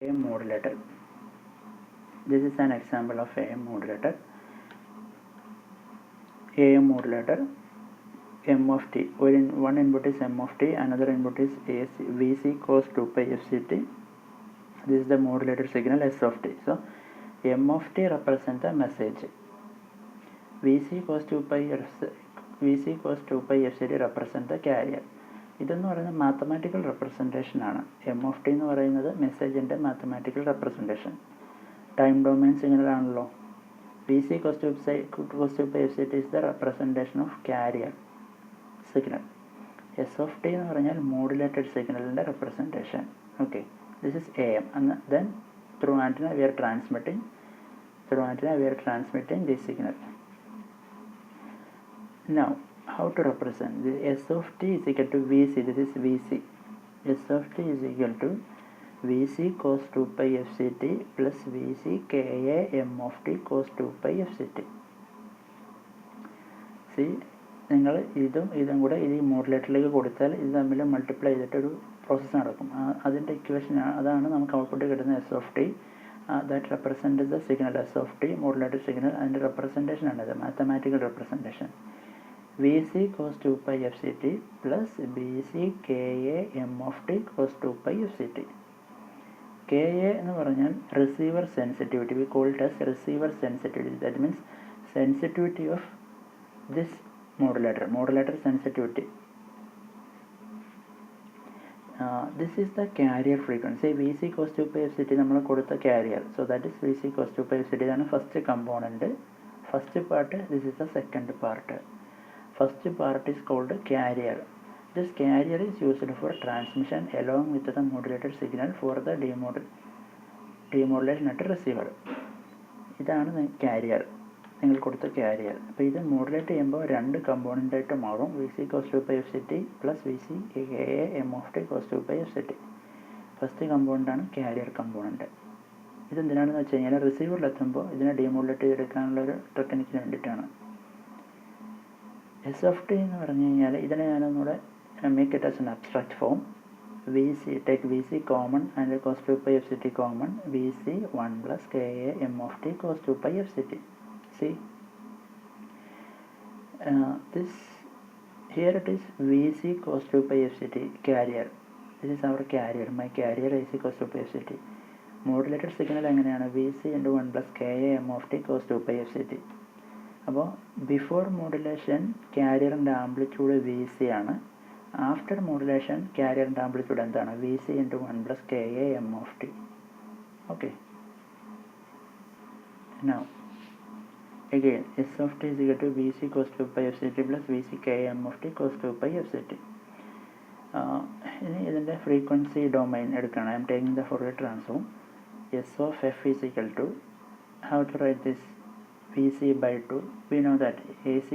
AM modulator. This is an example of AM modulator. AM modulator, M of t. One input is M of t, another input is Vc cos 2 pi fct. This is the modulator signal S of t. So M of t represents the message. Vc cos 2 pi fct represents the carrier. ഇതെന്ന് പറയുന്നത് mathematical representation ആണ്. M of t എന്ന് പറയുന്നത് മെസ്സേജിൻ്റെ mathematical representation. Time domain signal ആണല്ലോ. V C cos two pi f c t is the representation of carrier signal. S of t എന്ന് പറഞ്ഞാൽ modulated സിഗ്നലിൻ്റെ representation. Okay, this is A M. Then through antenna we are transmitting this signal. Now how to represent this? S of t is equal to Vc. This is Vc. S of t is equal to Vc cos 2 pi fct plus Vc ka m of t cos 2 pi fct. See, നിങ്ങൾ ഇതും കൂടെ ഇത് മോഡുലേറ്ററിലേക്ക് കൊടുത്താൽ ഇത് തമ്മിൽ multiply ചെയ്തിട്ടൊരു process നടക്കും. അതിൻ്റെ equation അതാണ് നമുക്ക് ഔട്ട്പുട്ട് കിട്ടുന്ന S of T. That represent the signal s of T, modulated signal. അതിൻ്റെ റെപ്രസെൻറ്റേഷൻ ആണിത്, mathematical representation. Vc cos 2 pi fct plus Vc ka m of t cos 2 pi fct. Ka എന്ന് പറഞ്ഞാൽ receiver sensitivity. We call it as receiver sensitivity. That means sensitivity of this modulator sensitivity. This is the carrier frequency. Vc cos 2 pi fct നമ്മൾ കൊടുത്ത carrier. So that is Vc cos 2 pi fct. ഇതാണ് first component, first part. This is the second part. First part is called carrier. This carrier is used for transmission along with the modulated signal for the demodulation at receiver. ഇതാണ് carrier, നിങ്ങൾ കൊടുത്ത carrier. അപ്പോൾ ഇത് modulate ചെയ്യുമ്പോൾ രണ്ട് component ആയിട്ട് മാറും. Vc cos 2 pi fct plus Vc ka m of t cos 2 pi fct. First കമ്പോണൻ്റാണ് കാരിയർ കമ്പോണൻ്റ്. ഇതെന്തിനാണെന്ന് വെച്ച് കഴിഞ്ഞാൽ റിസീവറിലെത്തുമ്പോൾ ഇതിനെ ഡീമോഡുലേറ്റ് ചെയ്തെടുക്കാനുള്ളൊരു ടെക്നിക്കിന് വേണ്ടിയിട്ടാണ്. എസ് ഓഫ് ടി എന്ന് പറഞ്ഞു കഴിഞ്ഞാൽ ഇതിനെ ഞാനൊന്നുകൂടെ make it as an abstract form. Take V C common and cos 2 pi fct common. Vc 1 plus ka m of t cos 2 pi fct. See, this here it is Vc cos 2 pi fct carrier. This is our carrier. My carrier Vc cos 2 pi fct. Modulated signal എങ്ങനെയാണ്? Vc × 1 plus ka m of t cos 2 pi fct. അപ്പോൾ before modulation കാരിയറിൻ്റെ amplitude V C ആണ്. After modulation കാരിയറിൻ്റെ amplitude എന്താണ്? Vc × 1 plus ka m of t. Okay, now again S of t is equal to Vc cos 2 pi fct plus Vc ka m of t cos 2 pi fct. ഇനി ഇതിൻ്റെ frequency domain എടുക്കണം. I am taking the Fourier transform. S of f is equal to, how to write this? Vc by 2. We know that AC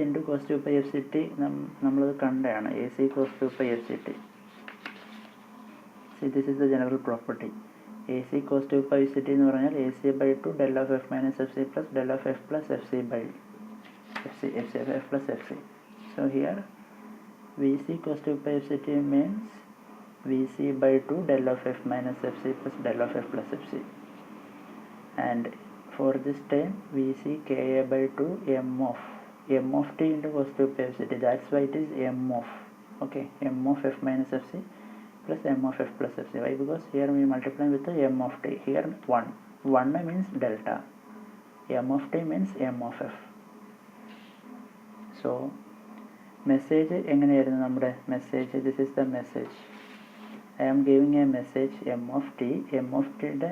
into cos 2 pi fct നമ്മളത് കണ്ടതാണ്. AC cos 2 pi fct. See, this is the general property. AC cos 2 pi fct എന്ന് പറഞ്ഞാൽ AC by 2 del of f minus fc plus del of f plus fc by f plus fc. So here Vc cos 2 pi fct means Vc by 2 del of f minus fc plus del of f plus fc. And for this time Vc ka by 2 m of t into cos 2 pi fct. That's why it is m of, okay, m of f minus fc plus m of f plus fc. Why? Because here we multiply with the m of t. Here 1 means delta, m of t means m of f. So message എങ്ങനെയായിരുന്നു നമ്മുടെ message? This is the message. I am giving a message m of t. m of tയുടെ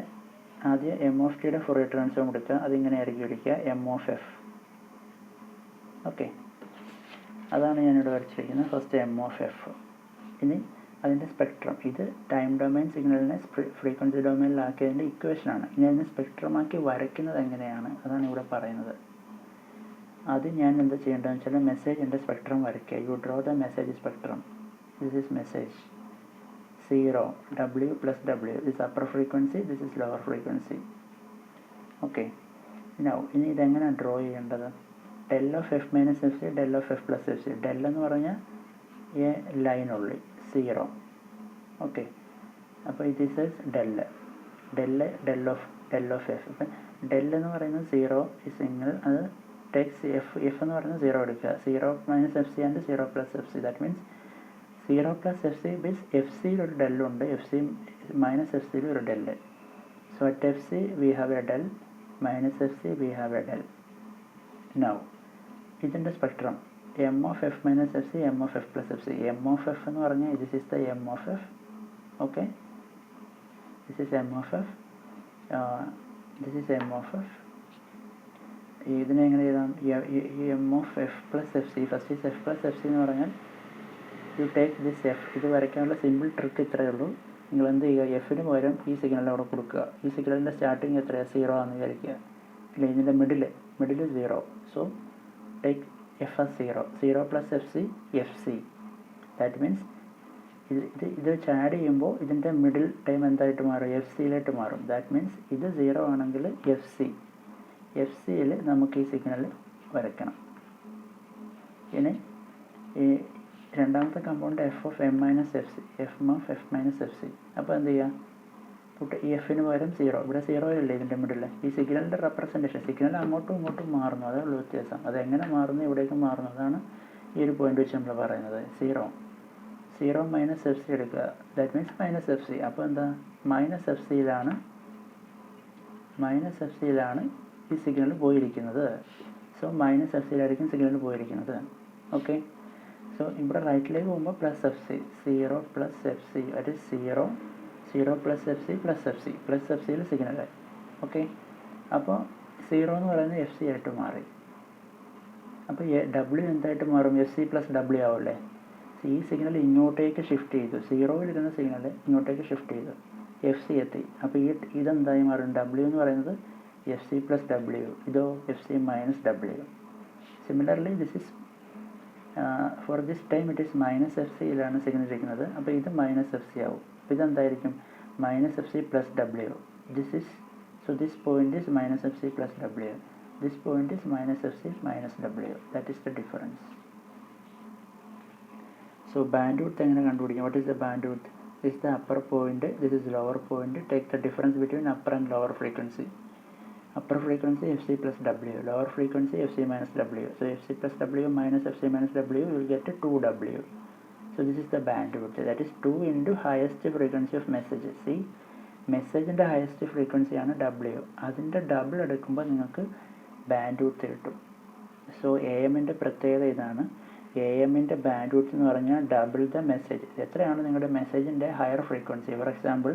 ആദ്യം m of ടിയുടെ Fourier transform കൊടുക്കുക. അതിങ്ങനെ ആയിരിക്കും വിളിക്കുക M of F. Okay, അതാണ് ഞാനിവിടെ വരച്ചിരിക്കുന്നത്. First M of F. ഇനി അതിൻ്റെ സ്പെക്ട്രം. ഇത് ടൈം ഡൊമൈൻ സിഗ്നലിനെ ഫ്രീക്വൻസി ഡൊമൈനിലാക്കിയതിൻ്റെ ഇക്വേഷനാണ്. ഇനി അതിനെ സ്പെക്ട്രമാക്കി വരയ്ക്കുന്നത് എങ്ങനെയാണ് അതാണ് ഇവിടെ പറയുന്നത്. അത് ഞാൻ എന്താ ചെയ്യേണ്ടതെന്ന് വെച്ചാൽ മെസ്സേജിൻ്റെ സ്പെക്ട്രം വരയ്ക്കുക. U draw the message spectrum. This is message 0, W plus W. This is upper frequency, this is lower frequency. Okay, now ഇനി ഇതെങ്ങനെ ഡ്രോ ചെയ്യേണ്ടത്? del of f minus fc, del of f plus fc. del എന്ന് പറഞ്ഞാൽ A line ഉള്ളി 0, okay. അപ്പോൾ ഇത് is del of f. അപ്പം del എന്ന് പറയുന്നത് 0 സിഗ്നൽ, അത് ടെക്സ് എഫ് എന്ന് പറയുന്നത് 0 എടുക്കുക. 0 minus F c and 0 plus f c. That means 0 plus f c means f സിയിൽ ഒരു ഡെല്ലുണ്ട്, എഫ് സി മൈനസ് എഫ് സിയിൽ ഒരു ഡെല്ല്. So at f c we have a del, minus F c we have a del. Now ഇതിൻ്റെ spectrum M of f minus F c, M of f plus f c. M of f എന്ന് പറഞ്ഞാൽ this is the M of F. Okay, this is M of F, this is M of F. ഇതിനെ എങ്ങനെ എഴുതാം? M of f plus f C. First is F plus f C എന്ന് പറഞ്ഞാൽ you take this F. ഇത് വരയ്ക്കാനുള്ള simple trick ഇത്രയേ ഉള്ളൂ. നിങ്ങൾ എന്ത് ചെയ്യുക, എഫിന് പകരം ഈ സിഗ്നൽ അവിടെ കൊടുക്കുക. ഈ സിഗ്നലിൻ്റെ സ്റ്റാർട്ടിങ് എത്രയാണ്? 0 ആണെന്ന് വിചാരിക്കുക. ഇല്ല, ഇതിൻ്റെ middle 0. So take F as 0 plus f C, F c. That means ഇത് വെച്ച് ആഡ് ചെയ്യുമ്പോൾ ഇതിൻ്റെ മിഡിൽ ടൈം എന്തായിട്ട് മാറും? എഫ് സിയിലായിട്ട് മാറും. ദാറ്റ് മീൻസ് ഇത് 0 ആണെങ്കിൽ എഫ് സിയിൽ നമുക്ക് ഈ സിഗ്നൽ വരയ്ക്കണം. ഇനി ഈ രണ്ടാമത്തെ compound F of M minus F C, F of f minus F C. അപ്പോൾ എന്ത് ചെയ്യുക? ഈ എഫിന് പകരം 0. ഇവിടെ 0 ഇല്ലേ ഇതിൻ്റെ മിഡിൽ? ഈ സിഗ്നലിൻ്റെ റെപ്രസെൻറ്റേഷൻ, സിഗ്നൽ അങ്ങോട്ടും ഇങ്ങോട്ടും മാറുന്നു, അതേ ഉള്ളൂ വ്യത്യാസം. അതെങ്ങനെ മാറുന്നു? ഇവിടേക്ക് മാറുന്നു. അതാണ് ഈ ഒരു പോയിന്റ് വെച്ച് നമ്മൾ പറയുന്നത്. 0 മൈനസ് എഫ് സി എടുക്കുക. That means minus F C. അപ്പോൾ എന്താ? മൈനസ് എഫ് സിയിലാണ് ഈ സിഗ്നൽ പോയിരിക്കുന്നത്. സോ മൈനസ് എഫ് സിയിലായിരിക്കും സിഗ്നൽ പോയിരിക്കുന്നത്. ഓക്കെ. സോ ഇവിടെ റൈറ്റിലേക്ക് പോകുമ്പോൾ plus f C, 0 plus f C, അത് 0 plus f C plus f C, plus F സിയിൽ സിഗ്നൽ. ഓക്കെ. അപ്പോൾ 0 എന്ന് പറയുന്നത് എഫ് സി ആയിട്ട് മാറി. അപ്പോൾ ഡബ്ല്യു എന്തായിട്ട് മാറും? എഫ് സി പ്ലസ് ഡബ്ല്യു ആവുമല്ലേ? ഈ സിഗ്നൽ ഇങ്ങോട്ടേക്ക് ഷിഫ്റ്റ് ചെയ്തു. 0-ലിരുന്ന സിഗ്നൽ ഇങ്ങോട്ടേക്ക് ഷിഫ്റ്റ് ചെയ്തു, എഫ് സി എത്തി. അപ്പോൾ ഇതെന്തായി മാറും? ഡബ്ല്യു എന്ന് പറയുന്നത് എഫ് സി പ്ലസ് ഡബ്ല്യു, ഇതോ F C minus W. Similarly this is for this time it is minus F സിയിലാണ് സിഗ്നൽ ഇരിക്കുന്നത്. അപ്പോൾ ഇത് മൈനസ് എഫ് സി ആവും. ഇതെന്തായിരിക്കും? Minus F C plus W. This point is minus F C plus W. This point is minus F C minus W. That is the difference. So band width എങ്ങനെ കണ്ടുപിടിക്കാം? What is the band width? This is the upper point, this is lower point. Take the difference between upper and lower frequency. Upper frequency fc plus w, lower frequency fc minus w. So fc plus w minus fc minus w, you will get 2w. So this is the bandwidth, that is 2 into highest frequency of messages. See, മെസ്സേജിൻ്റെ highest ഫ്രീക്വൻസിയാണ് w. അതിൻ്റെ double എടുക്കുമ്പോൾ നിങ്ങൾക്ക് bandwidth കിട്ടും. So A എമ്മിൻ്റെ പ്രത്യേകത ഇതാണ്. A എമ്മിൻ്റെ ബാൻഡ് വിഡ്ത്ത് എന്ന് പറഞ്ഞാൽ ഡബിൾ ദ മെസ്സേജ്. എത്രയാണ് നിങ്ങളുടെ മെസ്സേജിൻ്റെ higher frequency? For example,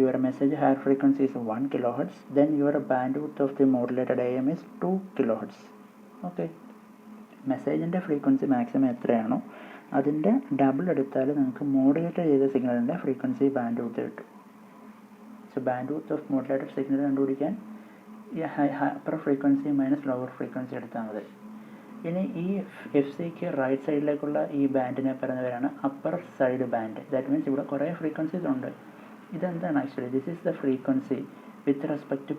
your message higher frequency is 1 kilohertz, then your bandwidth of the modulated AM is 2 kilohertz. Okay, മെസ്സേജിൻ്റെ ഫ്രീക്വൻസി മാക്സിമം എത്രയാണോ അതിൻ്റെ ഡബിൾ എടുത്താൽ നിങ്ങൾക്ക് മോഡുലേറ്റ് ചെയ്ത സിഗ്നലിൻ്റെ ഫ്രീക്വൻസി ബാൻഡ് വിഡ്ത്ത് കിട്ടും. So bandwidth of modulated signal കണ്ടുപിടിക്കാൻ ഈ upper frequency minus lower frequency എടുത്താൽ മതി. ഇനി ഈ എഫ് സിക്ക് റൈറ്റ് സൈഡിലേക്കുള്ള ഈ ബാൻഡിനെ പറയുന്നവരാണ് upper side band. That means ഇവിടെ കുറേ ഫ്രീക്വൻസീസ് ഉണ്ട്. ഇതെന്താണ് actually? This is the frequency with respect to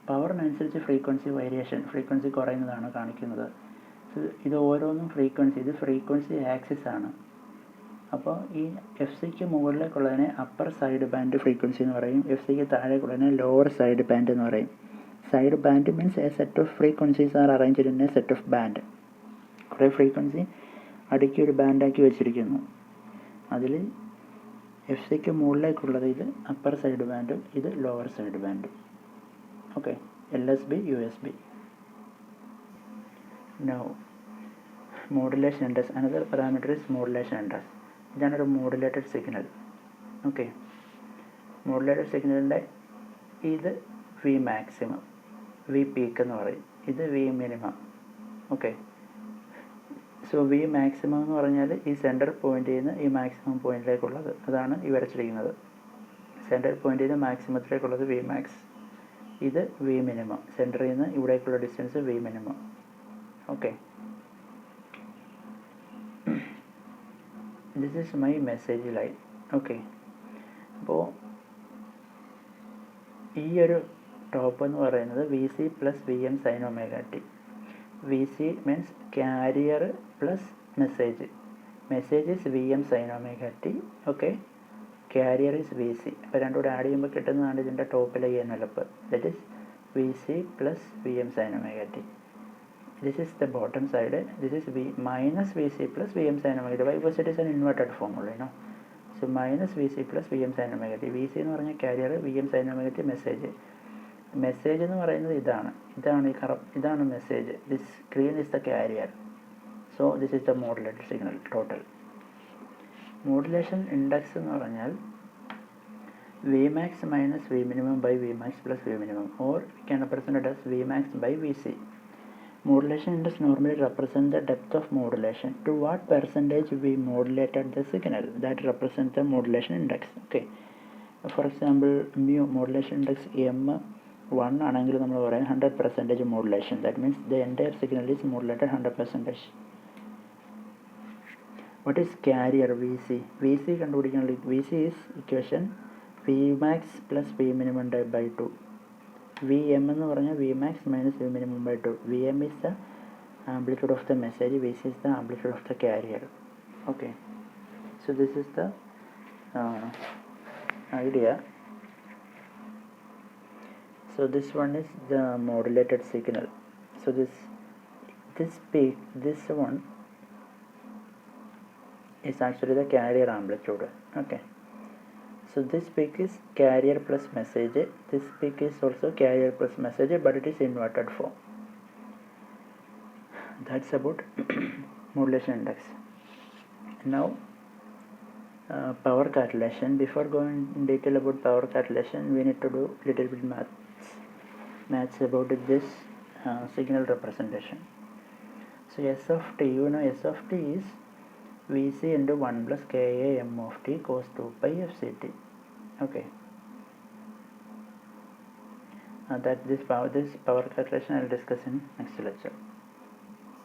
പവറിനനുസരിച്ച് ഫ്രീക്വൻസി കുറയുന്നതാണ് കാണിക്കുന്നത്. ഇത് ഓരോന്നും ഇത് ഫ്രീക്വൻസി ആക്സിസ് ആണ്. അപ്പോൾ ഈ എഫ് സിക്ക് മുകളിലേക്കുള്ളതിനെ അപ്പർ സൈഡ് ബാൻഡ് ഫ്രീക്വൻസി എന്ന് പറയും, എഫ് സിക്ക് താഴേക്കുള്ളതിനെ ലോവർ സൈഡ് ബാൻഡ് എന്ന് പറയും. Side band means A set of frequencies R arranged in A set of band. കുറേ ഫ്രീക്വൻസി അടുക്കി ഒരു ബാൻഡാക്കി വെച്ചിരിക്കുന്നു. അതിൽ എഫ് സിക്ക് മുകളിലേക്കുള്ളത് ഇത് അപ്പർ സൈഡ് ബാൻഡും ഇത് ലോവർ സൈഡ് ബാൻഡും. Okay, LSB, USB. Now modulation index, another parameter is modulation index. ഇതാണ് ഒരു മോഡുലേറ്റഡ് സിഗ്നൽ. ഓക്കെ, മോഡുലേറ്റഡ് സിഗ്നലിൻ്റെ ഇത് വി മാക്സിമം, വി പീക്ക് എന്ന് പറയും, ഇത് V minimum. Okay, so V maximum എന്ന് പറഞ്ഞാൽ ഈ സെൻറ്റർ പോയിൻ്റിൽ നിന്ന് ഈ മാക്സിമം പോയിൻറ്റിലേക്കുള്ളത്, അതാണ് ഈ വരച്ചിരിക്കുന്നത്. സെൻറ്റർ പോയിൻ്റിൽ നിന്ന് മാക്സിമത്തിലേക്കുള്ളത് വി മാക്സ്, ഇത് വി മിനിമം, സെൻറ്ററിൽ നിന്ന് ഇവിടേക്കുള്ള distance V minimum. Okay, this is my message line. Okay, അപ്പോൾ ഈ ഒരു ടോപ്പ് എന്ന് പറയുന്നത് V C plus V M sine omega T. V C means carrier plus message is V M sine omega T. Okay, carrier is VC. അപ്പോൾ രണ്ടും കൂടെ add ചെയ്യുമ്പോൾ കിട്ടുന്നതാണ് ഇതിൻ്റെ ടോപ്പിലെ envelope. That is VC plus Vm sin omega t. This is the bottom side. This is V minus VC plus Vm sin omega t. Why? Because it is an inverted formula, you know. So minus VC plus Vm sin omega t. VC എന്ന് പറഞ്ഞാൽ carrier, Vm sin omega t message. Message എന്ന് പറയുന്നത് ഇതാണ് message. This green is the carrier. So this is the modulated signal total. Modulation index എന്ന് പറഞ്ഞാൽ Vmax minus Vminimum by Vmax plus Vminimum, or we can represent it as Vmax by Vc. Modulation index normally represents the depth of modulation. To what percentage we modulated the signal, that represents the modulation index. Okay. For example, mu modulation index M1 ആണെങ്കിൽ നമ്മൾ പറയാം 100% modulation. That means the entire signal is modulated 100%. What is carrier VC? VC കണ്ടുപിടിക്കാനുള്ള VC is equation Vmax plus Vminimum by 2. Vm എന്ന് പറഞ്ഞാൽ Vmax minus Vminimum by 2. Vm is the amplitude of the message, Vc is the amplitude of the carrier. Okay, so this is the idea. So this one is the modulated signal. So this peak, this one is actually the carrier amplitude. Okay, so this peak is carrier plus message. This peak is also carrier plus message, but it is inverted form. That's about modulation index. Now power calculation. Before going in detail about power calculation, we need to do little bit maths about this signal representation. So S of t, you know S of t is Vc into 1 plus Ka m of t cos 2 pi fct. Okay, that this power calculation I will discuss in next lecture.